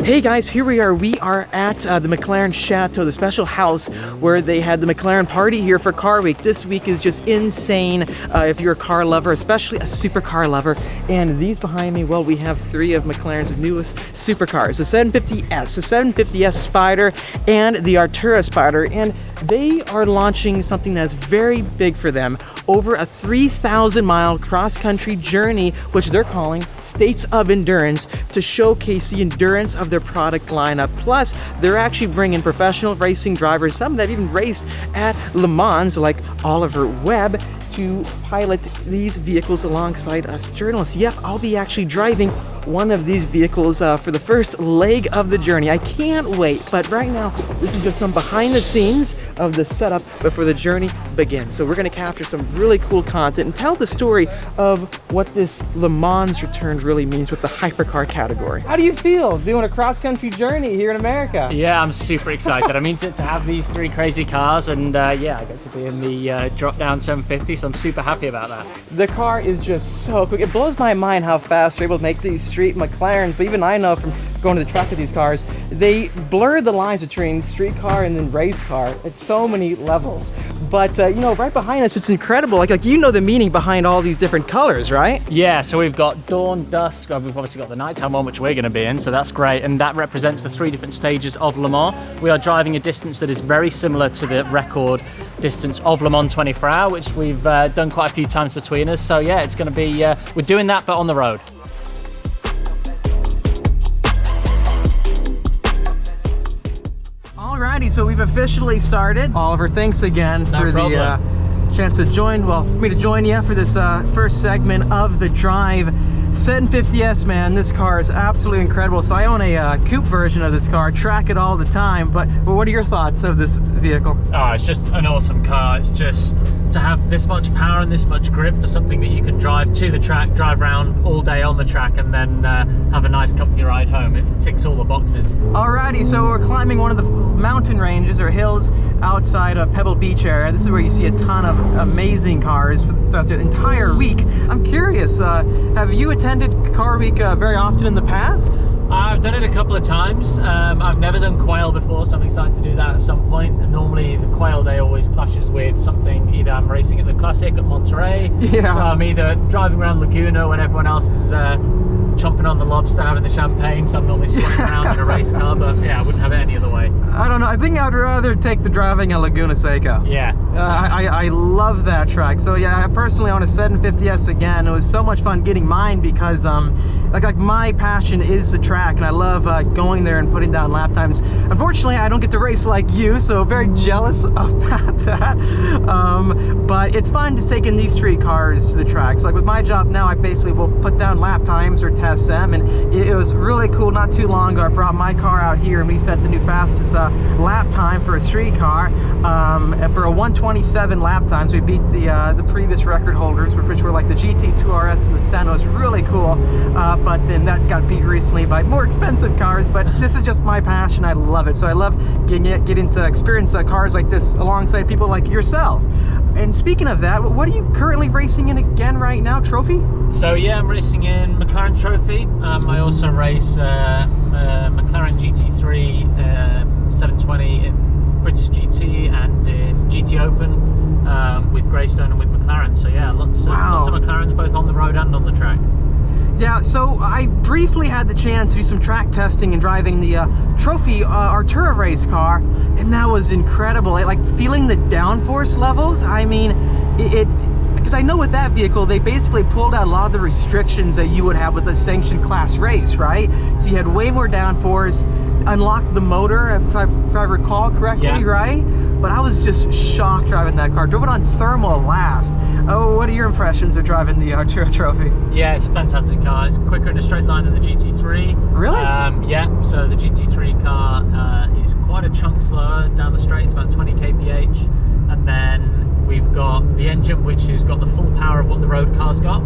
Hey guys, here we are. We are at the McLaren Chateau, the special house where they had the McLaren party here for Car Week. This week is just insane if you're a car lover, especially a supercar lover. And these behind me, well, we have three of McLaren's newest supercars, the 750S, the 750S Spider, and the Artura Spider. And they are launching something that's very big for them, over a 3,000-mile cross-country journey, which they're calling States of Endurance, to showcase the endurance of their product lineup. Plus, they're actually bringing professional racing drivers, some that have even raced at Le Mans, like Oliver Webb, to pilot these vehicles alongside us journalists. Yep, I'll be actually driving one of these vehicles for the first leg of the journey. I can't wait, but right now, this is just some behind the scenes of the setup before the journey begins. So we're gonna capture some really cool content and tell the story of what this Le Mans return really means with the hypercar category. How do you feel doing a cross-country journey here in America? Yeah, I'm super excited. I mean, to have these three crazy cars, and yeah, I get to be in the drop-down 750, so I'm super happy about that. The car is just so quick. It blows my mind how fast they're able to make these street McLarens, but even I know from going to the track with these cars, they blur the lines between street car and then race car at so many levels. But you know, right behind us, it's incredible. Like you know the meaning behind all these different colors, right? Yeah, so we've got dawn, dusk, we've obviously got the nighttime one, which we're going to be in, so that's great, and that represents the three different stages of Le Mans. We are driving a distance that is very similar to the record distance of Le Mans 24 Hour, which we've done quite a few times between us. So yeah, it's going to be, we're doing that, but on the road. Alrighty, so we've officially started. Oliver, thanks again for the chance to join, well, for me to join you for this first segment of the drive. 750S, man, this car is absolutely incredible. So I own a coupe version of this car, track it all the time, but what are your thoughts of this vehicle? Oh, it's just an awesome car. It's just to have this much power and this much grip for something that you can drive to the track, drive around all day on the track, and then have a nice comfy ride home. It ticks all the boxes. Alrighty, so we're climbing one of the mountain ranges or hills outside of Pebble Beach area. This is where you see a ton of amazing cars throughout the entire week. I'm curious, have you attended Car Week very often in the past? I've done it a couple of times. I've never done quail before, so I'm excited to do that at some point. And normally the quail day always clashes with something. Either I'm racing at the Classic at Monterey, so I'm either driving around Laguna when everyone else is chomping on the lobster, having the champagne, so I'm normally swanning around in a race car, but yeah, I wouldn't have it any other way. I don't know, I think I'd rather take the driving at Laguna Seca. Yeah. I love that track. So yeah, I personally own a 750S again. It was so much fun getting mine because like my passion is the track, and I love going there and putting down lap times. Unfortunately, I don't get to race like you, so very jealous about that. But it's fun just taking these three cars to the track. So like with my job now, I basically will put down lap times or test them, and it was really cool. Not too long ago, I brought my car out here and we set the new fastest lap time for a street car. And for a 127 lap times, we beat the previous record holders, which were like the GT2 RS and the Senna. It was really cool, but then that got beat recently by more expensive cars. But this is just my passion. I love it. So I love getting to experience cars like this alongside people like yourself. And speaking of that, what are you currently racing in again right now? Trophy? So yeah, I'm racing in McLaren Trophy. I also race McLaren GT3 720 in British GT and in GT Open with Greystone and with McLaren. So yeah, lots of McLarens both on the road and on the track. Yeah, so I briefly had the chance to do some track testing and driving the Trophy Artura race car, and that was incredible. Like feeling the downforce levels, I mean, because I know with that vehicle, they basically pulled out a lot of the restrictions that you would have with a sanctioned class race, right? So you had way more downforce, unlocked the motor, if I recall correctly, right? But I was just shocked driving that car. Drove it on thermal last. Oh, what are your impressions of driving the Artura Trophy? Yeah, it's a fantastic car. It's quicker in a straight line than the GT3. Really? Yeah, so the GT3 car is quite a chunk slower down the straight. It's about 20 kph. And then we've got the engine, which has got the full power of what the road car's got.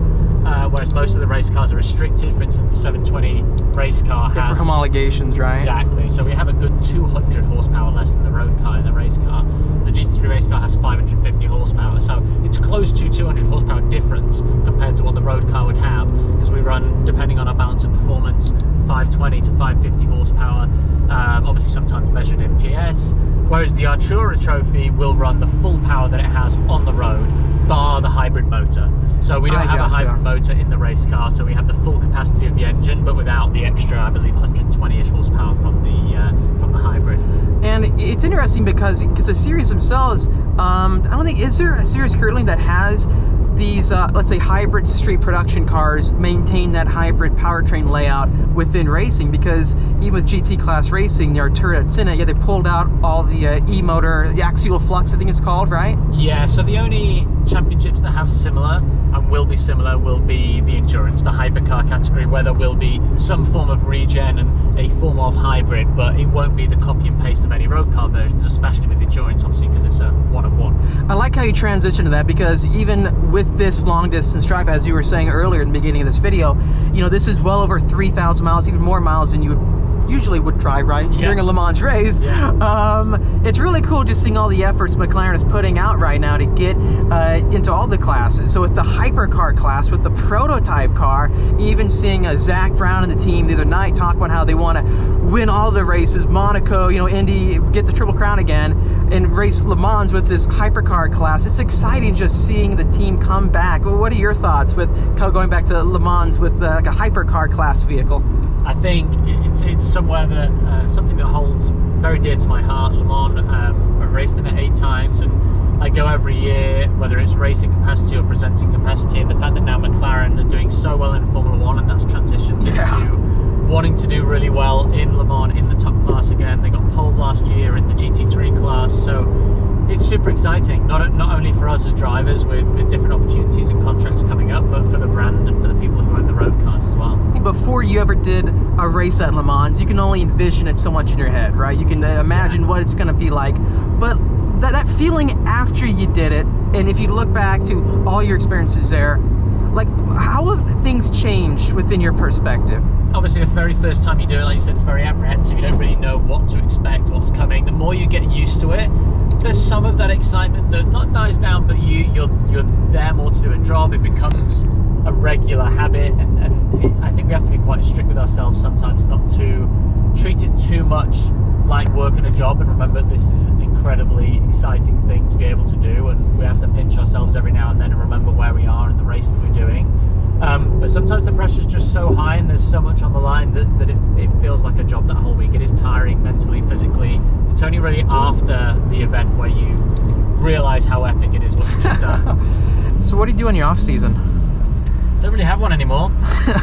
Whereas most of the race cars are restricted. For instance, the 720 race car has... for homologations, right? Exactly. So we have a good 200 horsepower less than the road car in the race car. The GT3 race car has 550 horsepower. So it's close to 200 horsepower difference compared to what the road car would have, because we run, depending on our balance of performance, 520 to 550 horsepower, obviously sometimes measured in PS, whereas the Artura trophy will run the full power that it has on the road, bar the hybrid motor. So we don't have a hybrid motor in the race car, so we have the full capacity of the engine, but without the extra, I believe, 120-ish horsepower from the hybrid. And it's interesting because the series themselves, I don't think, is there a series currently that has these, let's say, hybrid street production cars maintain that hybrid powertrain layout within racing? Because even with GT class racing, the Artura at Senna, they pulled out all the e-motor, the axial flux, I think it's called, right? Yeah, so the only championships that have similar and will be similar will be the endurance, the hypercar category, where there will be some form of regen and a form of hybrid, but it won't be the copy and paste of any road car versions, especially with endurance, obviously, because it's a one-of-one. I like how you transition to that, because even with this long distance drive, as you were saying earlier in the beginning of this video, this is well over 3,000 miles, even more miles than you usually would drive, right? Yeah. During a Le Mans race. Yeah. It's really cool just seeing all the efforts McLaren is putting out right now to get into all the classes. So with the hypercar class, with the prototype car, even seeing Zach Brown and the team the other night talk about how they want to win all the races, Monaco, Indy, get the Triple Crown again, and race Le Mans with this hypercar class. It's exciting just seeing the team come back. Well, what are your thoughts with going back to Le Mans with like a hypercar class vehicle? I think it's somewhere that something that holds very dear to my heart. Le Mans, I've raced in it 8 times, and I go every year, whether it's racing capacity or presenting capacity. And the fact that now McLaren are doing so well in Formula 1, and that's transitioned into wanting to do really well in Le Mans in the top class again. They got pole last year in the GT3 class, so it's super exciting, not only for us as drivers with different opportunities and contracts coming up, but for the brand and for the people who own the road cars as well. Before you ever did a race at Le Mans, you can only envision it so much in your head, right? You can imagine what it's going to be like, but that feeling after you did it, and if you look back to all your experiences there, like, how have things changed within your perspective? Obviously, the very first time you do it, like you said, it's very apprehensive. You don't really know what to expect, what's coming. The more you get used to it, there's some of that excitement that not dies down, but you're there more to do a job. It becomes a regular habit, and I think we have to be quite strict with ourselves sometimes not to treat it too much like work and a job, and remember this is an incredibly exciting thing to be able to do, and we have to pinch ourselves every now and then and remember where we are in the race that we're doing. But sometimes the pressure's just so high and there's so much on the line that it feels like a job that whole week. It is tiring mentally, physically. It's only really after the event where you realize how epic it is what you've just done. So what do you do in your off season? Don't really have one anymore.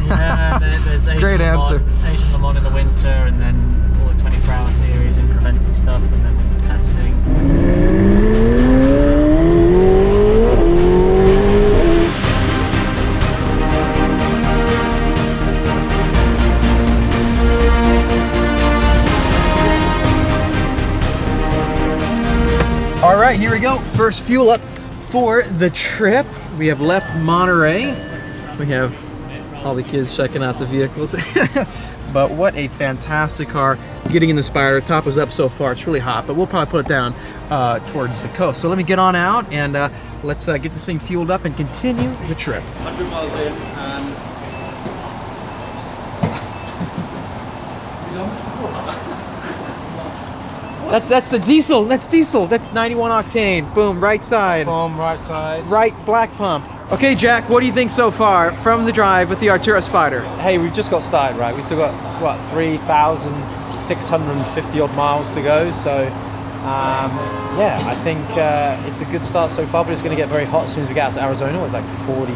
Yeah, there's Asian Great answer. Asian Le Mans in the winter, and then all the 24-hour series and preventing stuff, and then it's testing. All right, here we go. First fuel up for the trip. We have left Monterey. We have all the kids checking out the vehicles. But what a fantastic car. Getting in the Spider. Top is up so far. It's really hot, but we'll probably put it down towards the coast. So let me get on out and let's get this thing fueled up and continue the trip. 100 miles in and... That's the diesel. That's diesel. That's 91 octane. Boom, right side. Boom, right side. Right black pump. Okay, Jack, what do you think so far from the drive with the Artura Spider? Hey, we've just got started, right? We've still got, what, 3,650 odd miles to go. So, yeah, I think it's a good start so far, but it's going to get very hot as soon as we get out to Arizona. It's like 42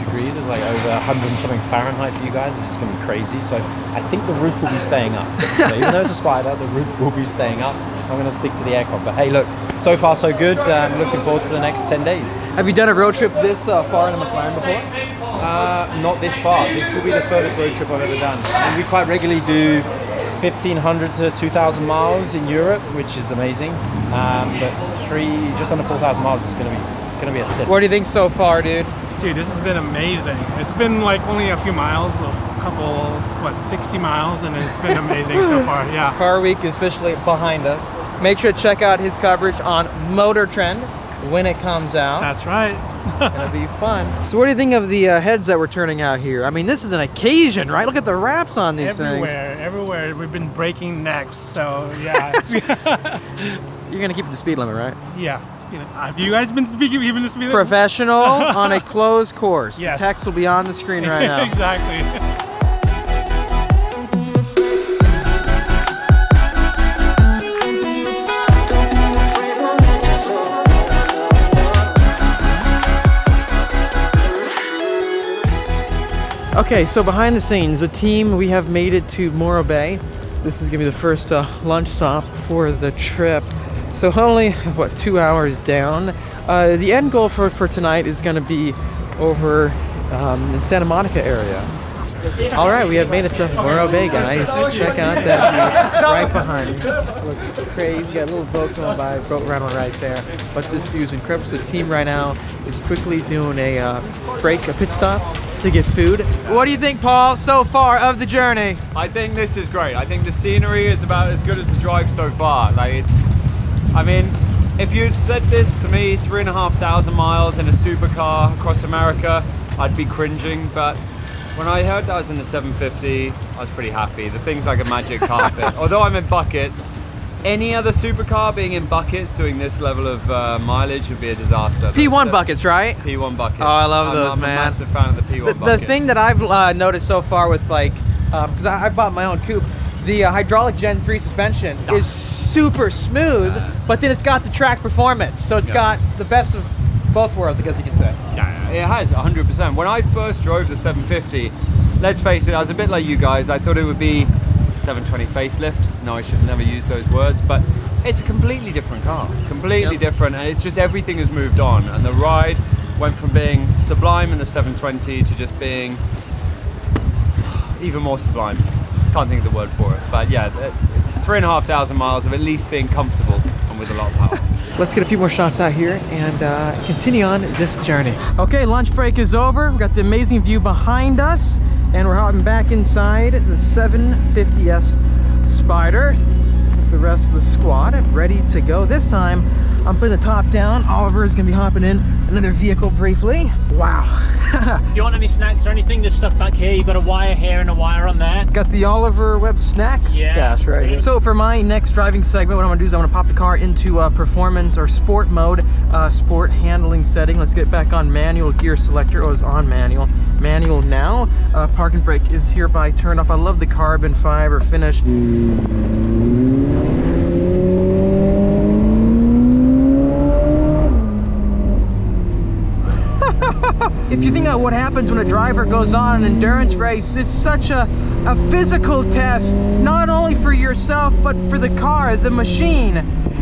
degrees. It's like over 100 and something Fahrenheit for you guys. It's just going to be crazy. So I think the roof will be staying up. So even though it's a Spider, the roof will be staying up. I'm going to stick to the aircon. But hey, look, so far so good. Looking forward to the next 10 days. Have you done a road trip this far in a McLaren before? Not this far. This will be the furthest road trip I've ever done. And we quite regularly do 1,500 to 2,000 miles in Europe, which is amazing. But just under 4,000 miles is going to be a step. What do you think so far, dude? Dude, this has been amazing. It's been like only a few miles, a couple, 60 miles, and it's been amazing so far, yeah. Car Week is officially behind us. Make sure to check out his coverage on Motor Trend. when it comes out. That's right. Gonna be fun. So what do you think of the heads that we're turning out here? I mean, this is an occasion, right? Look at the wraps on these things. Everywhere. We've been breaking necks, so yeah. You're gonna keep the speed limit, right? Yeah. Have you guys been speaking even the speed limit? Professional on a closed course. Yes. The text will be on the screen right now. Exactly. Okay, so behind the scenes, the team, we have made it to Morro Bay. This is gonna be the first lunch stop for the trip. So only, what, 2 hours down. The end goal for tonight is gonna be over in Santa Monica area. All right, we have made it to Morro Bay, guys. Check out that view right behind me. Looks crazy. Got a little boat going by, boat rental right there. But this view is incredible. So the team right now is quickly doing a pit stop to get food. What do you think, Paul, so far of the journey? I think this is great. I think the scenery is about as good as the drive so far. I mean, if you'd said this to me, 3,500 miles in a supercar across America, I'd be cringing, but when I heard that I was in the 750, I was pretty happy. The thing's like a magic carpet. Although I'm in buckets, any other supercar being in buckets doing this level of mileage would be a disaster. P1 buckets, right? P1 buckets. Oh, I love those, I'm man. a massive fan of the P1 buckets. The thing that I've noticed so far with because I bought my own coupe, the hydraulic Gen 3 suspension is super smooth, but then it's got the track performance. So it's got the best of both worlds, I guess you can say. Yeah, it has, 100%. When I first drove the 750, let's face it, I was a bit like you guys. I thought it would be 720 facelift. No, I should never use those words, but it's a completely different car. Completely different, and it's just everything has moved on. And the ride went from being sublime in the 720 to just being even more sublime. Can't think of the word for it, but yeah, it's 3,500 miles of at least being comfortable and with a lot of power. Let's get a few more shots out here and continue on this journey. Okay, lunch break is over. We've got the amazing view behind us, and we're hopping back inside the 750S Spider. The rest of the squad ready to go. This time, I'm putting the top down. Oliver is gonna be hopping in another vehicle briefly. Wow. If you want any snacks or anything, there's stuff back here. You've got a wire here and a wire on there. Got the Oliver Webb snack stash right here. So for my next driving segment, what I'm gonna do is I'm gonna pop the car into performance or sport mode, sport handling setting. Let's get back on manual gear selector. Oh, it's on manual. Manual now. Parking brake is hereby turned off. I love the carbon fiber finish. If you think about what happens when a driver goes on an endurance race, it's such a physical test, not only for yourself, but for the car, the machine.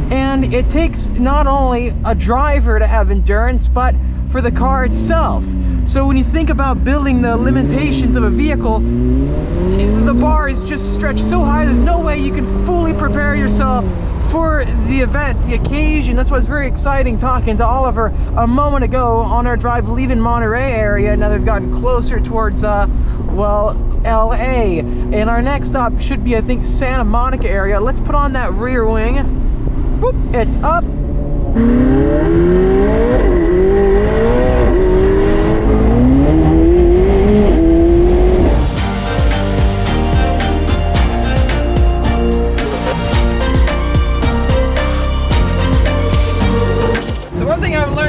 And it takes not only a driver to have endurance, but for the car itself. So when you think about building the limitations of a vehicle, the bar is just stretched so high, there's no way you can fully prepare yourself for the event, the occasion. That's what's very exciting talking to Oliver a moment ago on our drive leaving Monterey area. Now they've gotten closer towards, well, LA. And our next stop should be, I think, Santa Monica area. Let's put on that rear wing. Whoop, it's up.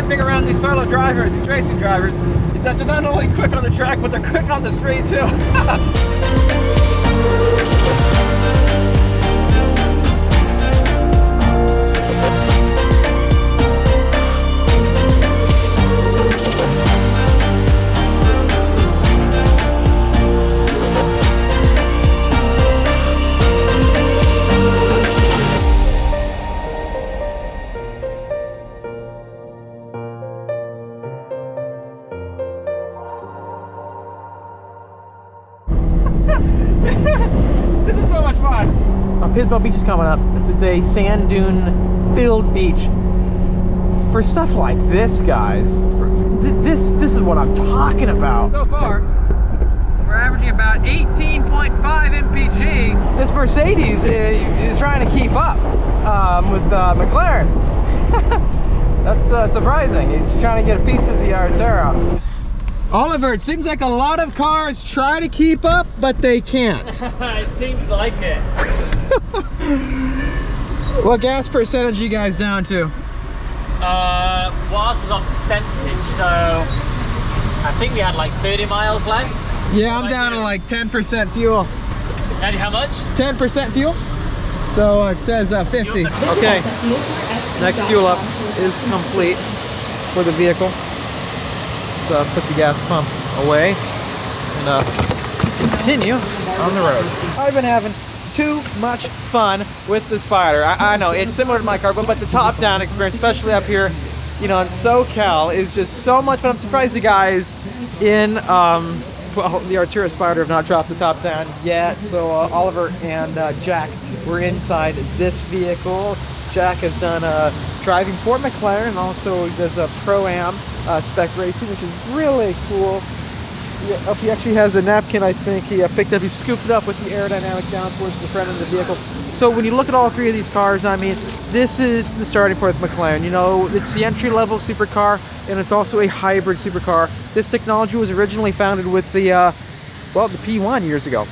Being around these fellow drivers, these racing drivers, is that they're not only quick on the track, but they're quick on the straight too. This is so much fun. Pismo Beach is coming up. It's a sand dune filled beach. For stuff like this, guys, this is what I'm talking about. So far, we're averaging about 18.5 mpg. This Mercedes is trying to keep up with McLaren. That's surprising. He's trying to get a piece of the Artera. Oliver, it seems like a lot of cars try to keep up, but they can't. It seems like it. What gas percentage you guys down to? Ours was on percentage, so I think we had like 30 miles left. Yeah, I'm down to like 10% fuel. And how much? 10% fuel. So it says 50. Okay, next fuel up is complete for the vehicle. So put the gas pump away and continue on the road. I've been having too much fun with the Spider. I know it's similar to my car, but the top-down experience, especially up here, you know, in SoCal, is just so much fun. I'm surprised the guys in well, the Artera Spider have not dropped the top down yet. So Oliver and Jack were inside this vehicle. Jack has done driving for McLaren, and also does a Pro-Am spec racing, which is really cool. He actually has a napkin, I think he picked up. He scooped it up with the aerodynamic down towards the front of the vehicle. So when you look at all three of these cars, I mean, this is the starting point with McLaren. You know, it's the entry-level supercar, and it's also a hybrid supercar. This technology was originally founded with the, well, the P1 years ago,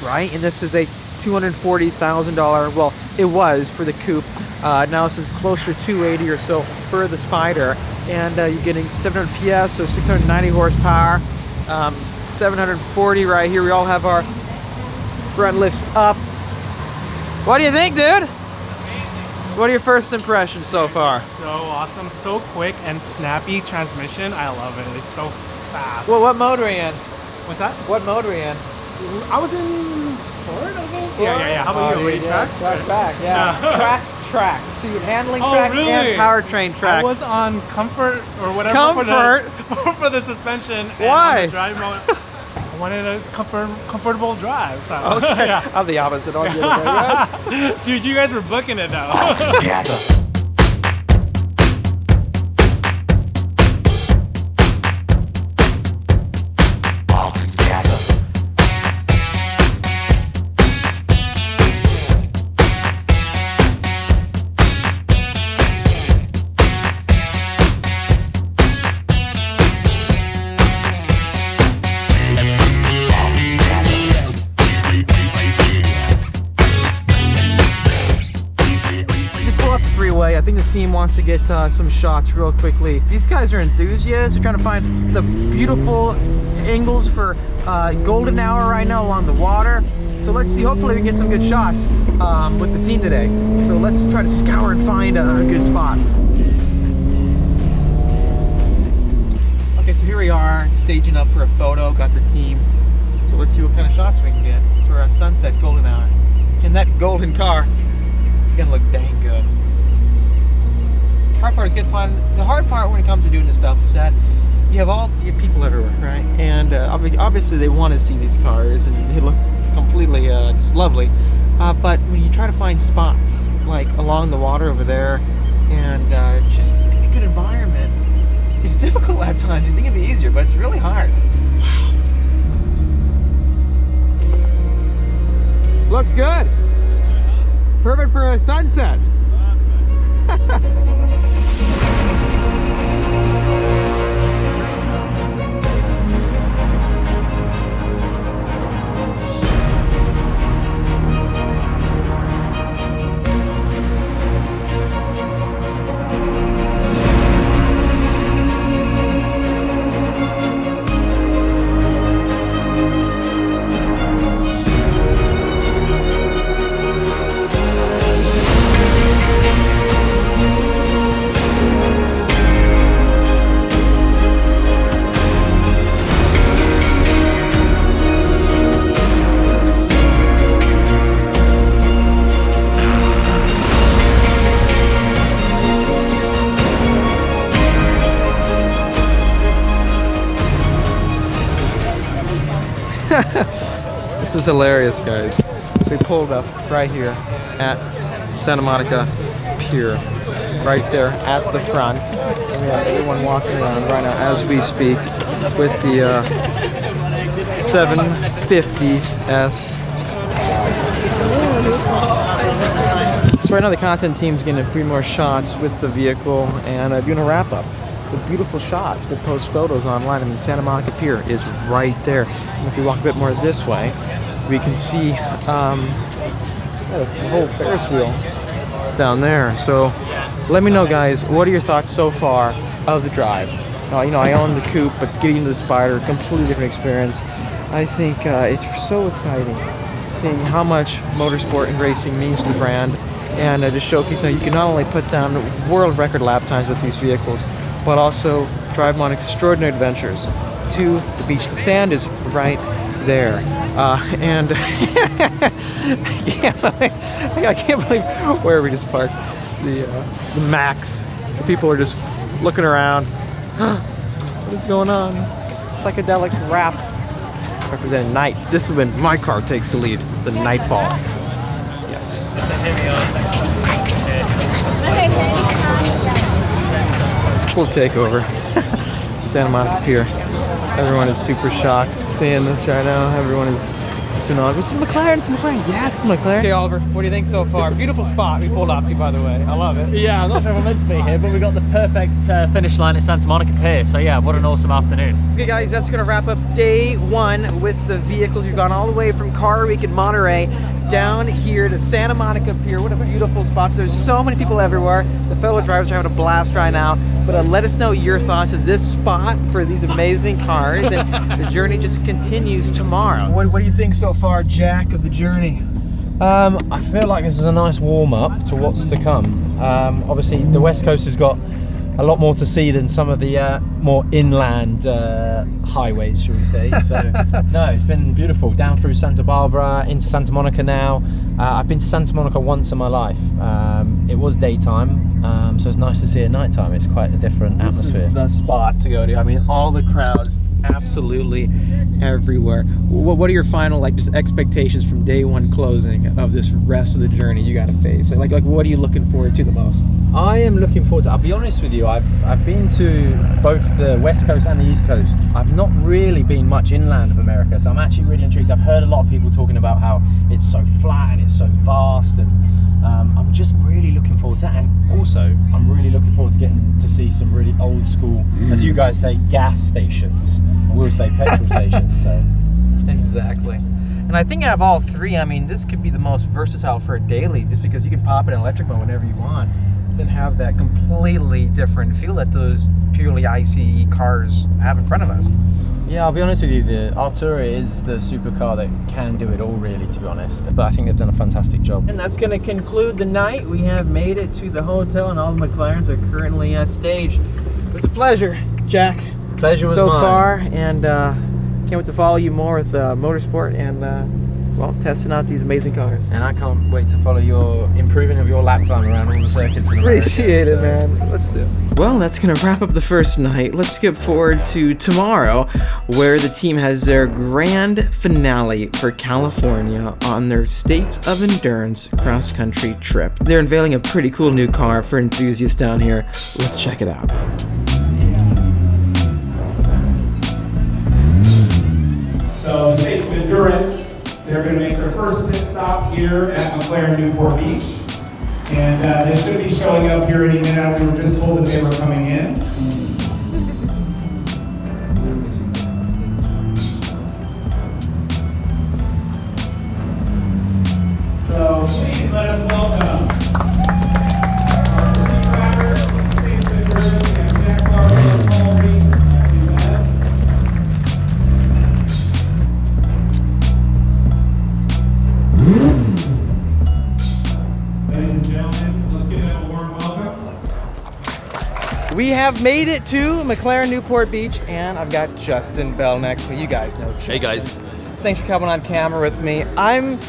right? And this is a $240,000, well, it was for the coupe. Now this is closer to 280 or so for the Spider. And you're getting 700 PS, so 690 horsepower. 740 right here. We all have our front lifts up. What do you think, dude? Amazing. What are your first impressions so far? So awesome, so quick and snappy transmission. I love it. It's so fast. Well, what mode are you in? What's that? What mode are you in? I was in sport, I think. Yeah. How about you? Track, yeah. No. Track. So you're handling Oh, track really? and powertrain track. I was on comfort or whatever Comfort? for the suspension. Why? And on the drive mode. I wanted a comfortable drive. So. Okay. Yeah. I'm the opposite. I'll get it there. Dude, you guys were booking it though. I think the team wants to get some shots real quickly. These guys are enthusiasts. They're trying to find the beautiful angles for golden hour right now along the water. So let's see, hopefully we can get some good shots with the team today. So let's try to scour and find a good spot. Okay, so here we are, staging up for a photo, got the team. So let's see what kind of shots we can get for a sunset golden hour. And that golden car is gonna look dang good. Hard part is good fun. The hard part when it comes to doing this stuff is that you have people everywhere, right? And obviously they want to see these cars and they look completely just lovely. But when you try to find spots like along the water over there and just a good environment, it's difficult at times. You think it'd be easier, but it's really hard. Looks good. Perfect for a sunset. This is hilarious, guys. So we pulled up right here at Santa Monica Pier, right there at the front. And we have everyone walking around right now as we speak with the 750S. So right now the content team's getting a few more shots with the vehicle and doing a wrap-up. It's a beautiful shot to post photos online. I mean, Santa Monica Pier is right there. And if we walk a bit more this way, we can see the whole Ferris wheel down there. So let me know, guys, what are your thoughts so far of the drive? You know, I own the coupe, but getting into the Spider, completely different experience. I think it's so exciting seeing how much motorsport and racing means to the brand, and just showcasing you can not only put down world record lap times with these vehicles, but also drive them on extraordinary adventures to the beach. The sand is right there, and I can't believe where we just parked the Max. The people are just looking around. What is going on? Psychedelic rap representing night. This is when my car takes the lead. The Nightfall. Yes. Full takeover. Santa Monica Pier. Everyone is super shocked seeing this right now. Everyone is in awe. It's a McLaren. It's a McLaren. Yeah, it's a McLaren. Okay, Oliver, what do you think so far? Beautiful spot we pulled up to, by the way. I love it. Yeah, I'm not sure if I'm meant to be here, but we got the perfect finish line at Santa Monica Pier. So yeah, what an awesome afternoon. Okay, guys, that's going to wrap up day one with the vehicles. We've gone all the way from Car Week in Monterey down here to Santa Monica Pier. What a beautiful spot. There's so many people everywhere. The fellow drivers are having a blast right now. But let us know your thoughts of this spot for these amazing cars. And the journey just continues tomorrow. What do you think so far, Jack, of the journey? I feel like this is a nice warm-up to what's to come. Obviously, the West Coast has got a lot more to see than some of the more inland highways, shall we say. So, no, it's been beautiful. Down through Santa Barbara, into Santa Monica now. I've been to Santa Monica once in my life. It was daytime, so it's nice to see it at nighttime. It's quite a different atmosphere. This is the spot to go to. I mean, all the crowds absolutely everywhere. What are your final just expectations from day one closing of this rest of the journey you got to face? Like what are you looking forward to the most? I am looking forward to, I'll be honest with you, I've been to both the West Coast and the East Coast. I've not really been much inland of America, so I'm actually really intrigued. I've heard a lot of people talking about how it's so flat and it's so vast, and I'm just really looking forward to that. And also, I'm really looking forward to getting to see some really old school, as you guys say, gas stations. We'll say petrol stations. So. Exactly. And I think out of all three, I mean, this could be the most versatile for a daily, just because you can pop it in electric mode whenever you want, then have that completely different feel that those purely ICE cars have in front of us. Yeah, I'll be honest with you, the Artura is the supercar that can do it all, really, to be honest. But I think they've done a fantastic job. And that's going to conclude the night. We have made it to the hotel, and all the McLarens are currently staged. It was a pleasure, Jack. Pleasure was so mine. far, and can't wait to follow you more with motorsport and testing out these amazing cars. And I can't wait to follow your improving of your lap time around all the circuits. Appreciate it, man. Let's do it. Well, that's going to wrap up the first night. Let's skip forward to tomorrow, where the team has their grand finale for California on their States of Endurance cross-country trip. They're unveiling a pretty cool new car for enthusiasts down here. Let's check it out. So the States of Endurance, they're going to make their first pit stop here at McLaren Newport Beach. And they should be showing up here any minute. We were just told that they were coming in. So please let us welcome our three drivers from the States of Endurance and Jack Larson and Paul Reed. Ladies and gentlemen, let's give them a warm welcome. We have made it to McLaren Newport Beach, and I've got Justin Bell next to me. You guys know Justin. Hey guys. Thanks for coming on camera with me. I'm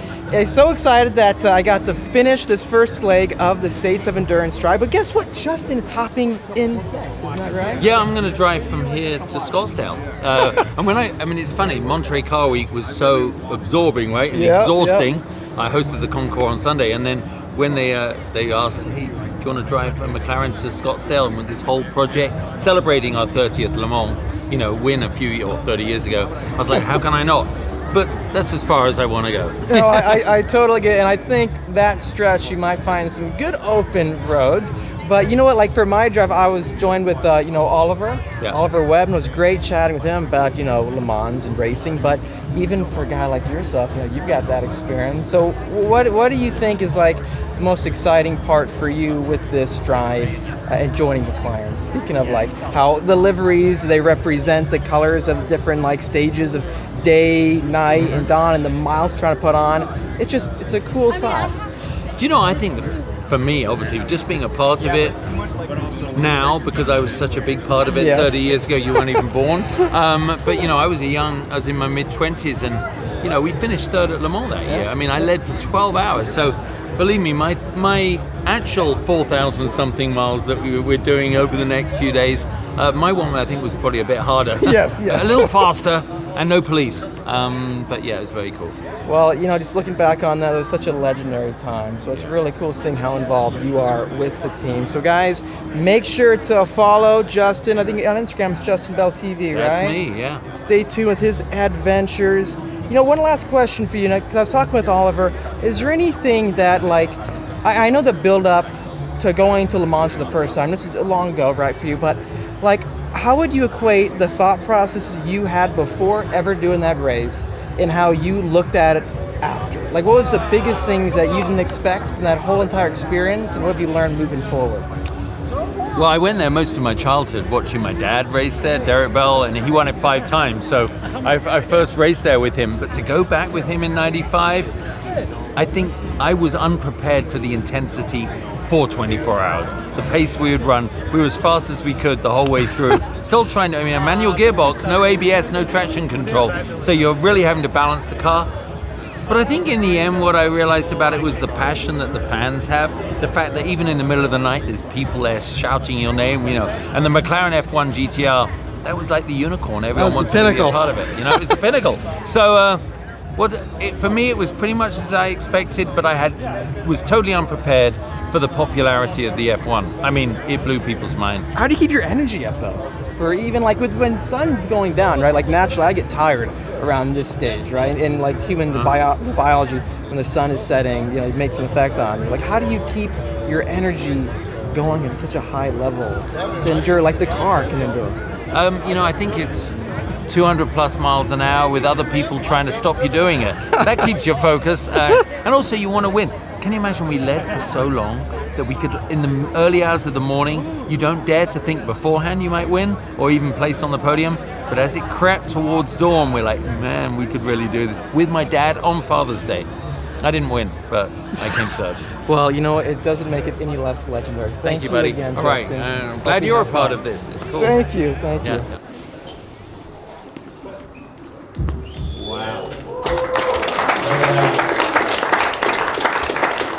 so excited that I got to finish this first leg of the States of Endurance drive. But guess what? Justin is hopping in next. Isn't that right? Yeah, I'm going to drive from here to Scottsdale. And it's funny, Monterey Car Week was so absorbing, right, and exhausting. Yep. I hosted the Concours on Sunday, and then when they asked, hey, do you want to drive from McLaren to Scottsdale, and with this whole project celebrating our 30th Le Mans, win a few or 30 years ago, I was like, how can I not? but that's as far as I want to go. No, I totally get it. And I think that stretch you might find some good open roads. But you know what, like for my drive, I was joined with, Oliver Webb, and it was great chatting with him about, Le Mans and racing. But even for a guy like yourself, you've got that experience. So what do you think is like the most exciting part for you with this drive and joining McLaren? Speaking of like how the liveries, they represent the colors of the different like stages of day, night, and dawn, and the miles trying to put on. It's a cool thought. Do you know, I think for me, obviously, just being a part of it now, because I was such a big part of it 30 years ago, you weren't even born. But, I was in my mid-20s, and, we finished third at Le Mans that year. I mean, I led for 12 hours. So, believe me, my actual 4,000 something miles that we're doing over the next few days, my one, I think, was probably a bit harder. Yes. A little faster, and no police. But, yeah, it was very cool. Well, just looking back on that, it was such a legendary time. So it's really cool seeing how involved you are with the team. So guys, make sure to follow Justin. I think on Instagram it's Justin Bell TV, right? That's me, yeah. Stay tuned with his adventures. One last question for you, because I was talking with Oliver. Is there anything that, like, I know the build-up to going to Le Mans for the first time, this is long ago, right, for you, but, like, how would you equate the thought processes you had before ever doing that race and how you looked at it after? Like, what was the biggest things that you didn't expect from that whole entire experience, and what have you learned moving forward? Well, I went there most of my childhood watching my dad race there, Derek Bell, and he won it 5 times. So I first raced there with him. But to go back with him in '95, I think I was unprepared for the intensity for 24 hours. The pace we would run, we were as fast as we could the whole way through. Still trying to, a manual gearbox, no ABS, no traction control. So you're really having to balance the car. But I think in the end, what I realized about it was the passion that the fans have. The fact that even in the middle of the night, there's people there shouting your name, And the McLaren F1 GTR, that was like the unicorn. Everyone wanted to be a part of it. It was the pinnacle. So for me, it was pretty much as I expected, but I was totally unprepared for the popularity of the F1. It blew people's mind. How do you keep your energy up, though? For even like when the sun's going down, right? Like naturally, I get tired around this stage, right? And like human biology, when the sun is setting, it makes an effect on you. Like, how do you keep your energy going at such a high level to endure, like the car can endure? I think it's 200 plus miles an hour with other people trying to stop you doing it. That keeps your focus. And also, you want to win. Can you imagine we led for so long that we could, in the early hours of the morning, you don't dare to think beforehand you might win or even place on the podium. But as it crept towards dawn, we're like, man, we could really do this. With my dad on Father's Day. I didn't win, but I came third. Well, it doesn't make it any less legendary. Thank you, buddy. Again, all right, Justin. I'm glad you're a part of this. It's cool. Thank you. Yeah.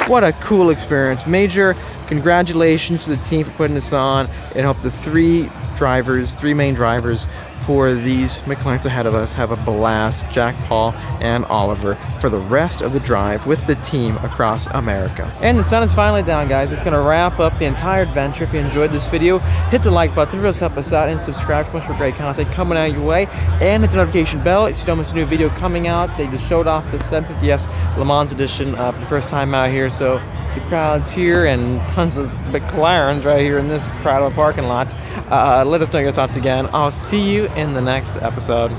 What a cool experience. Major congratulations to the team for putting this on, and hope the three main drivers for these McLarens ahead of us have a blast, Jack, Paul, and Oliver, for the rest of the drive with the team across America. And the sun is finally down, guys. It's going to wrap up the entire adventure. If you enjoyed this video, hit the like button, really help us out, and subscribe for much more great content coming out your way. And hit the notification bell so you don't miss a new video coming out. They just showed off the 750S Le Mans edition for the first time out here, so the crowd's here and tons of McLarens right here in this crowded parking lot. Let us know your thoughts again. I'll see you in the next episode.